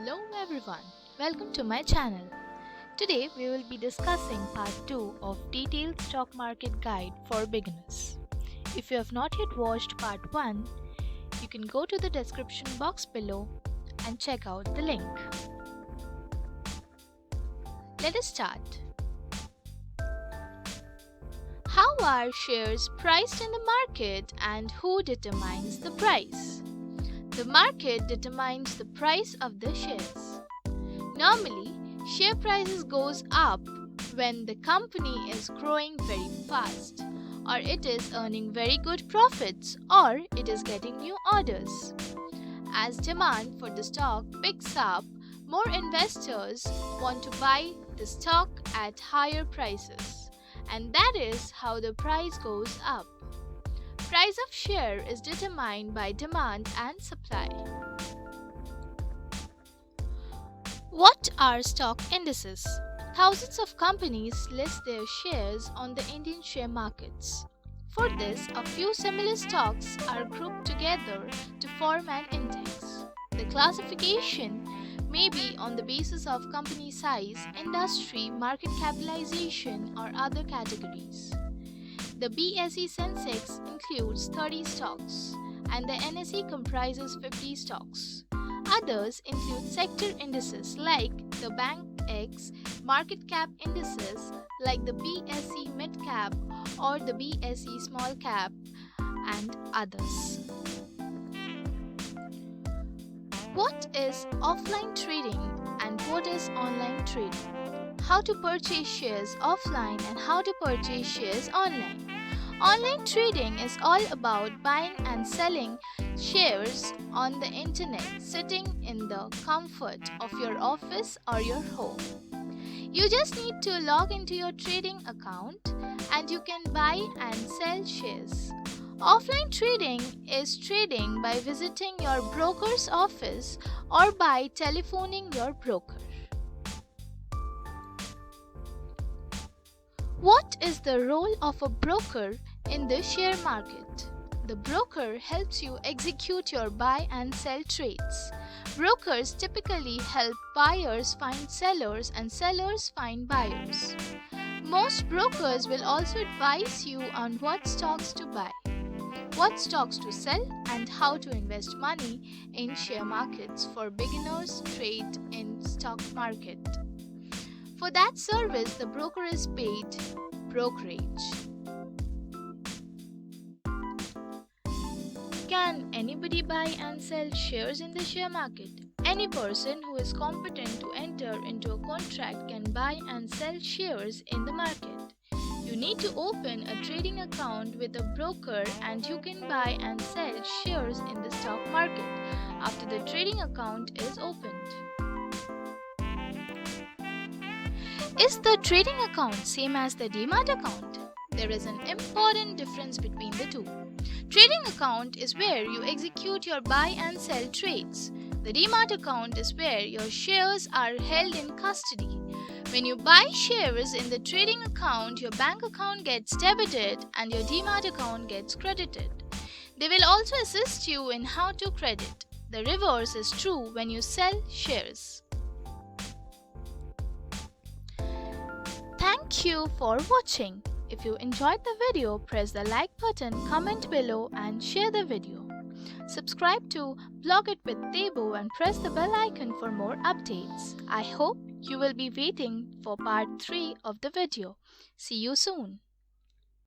Hello everyone, welcome to my channel. Today we will be discussing part 2 of Detailed Stock Market Guide for Beginners. If you have not yet watched part 1, you can go to the description box below and check out the link. Let us start. How are shares priced in the market and who determines the price? The market determines the price of the shares. Normally, share prices goes up when the company is growing very fast, or it is earning very good profits, or it is getting new orders. As demand for the stock picks up, more investors want to buy the stock at higher prices, and that is how the price goes up. Price of share is determined by demand and supply. What are stock indices? Thousands of companies list their shares on the Indian share markets. For this, a few similar stocks are grouped together to form an index. The classification may be on the basis of company size, industry, market capitalization, or other categories. The BSE Sensex includes 30 stocks and the NSE comprises 50 stocks. Others include sector indices like the Bank X, market cap indices like the BSE Mid Cap or the BSE Small Cap, and others. What is offline trading and what is online trading? How to purchase shares offline and how to purchase shares online. Online trading is all about buying and selling shares on the internet, sitting in the comfort of your office or your home. You just need to log into your trading account and you can buy and sell shares. Offline trading is trading by visiting your broker's office or by telephoning your broker. What is the role of a broker in the share market? The broker helps you execute your buy and sell trades. Brokers typically help buyers find sellers and sellers find buyers. Most brokers will also advise you on what stocks to buy, what stocks to sell, and how to invest money in share markets for beginners trade in stock market. For that service, the broker is paid brokerage. Can anybody buy and sell shares in the share market? Any person who is competent to enter into a contract can buy and sell shares in the market. You need to open a trading account with a broker and you can buy and sell shares in the stock market after the trading account is opened. Is the trading account same as the demat account? There is an important difference between the two. Trading account is where you execute your buy and sell trades. The demat account is where your shares are held in custody. When you buy shares in the trading account, your bank account gets debited and your demat account gets credited. They will also assist you in how to credit. The reverse is true when you sell shares. Thank you for watching. If you enjoyed the video, press the like button, comment below and share the video. Subscribe to Blog It with Tebo and press the bell icon for more updates. I hope you will be waiting for part 3 of the video. See you soon.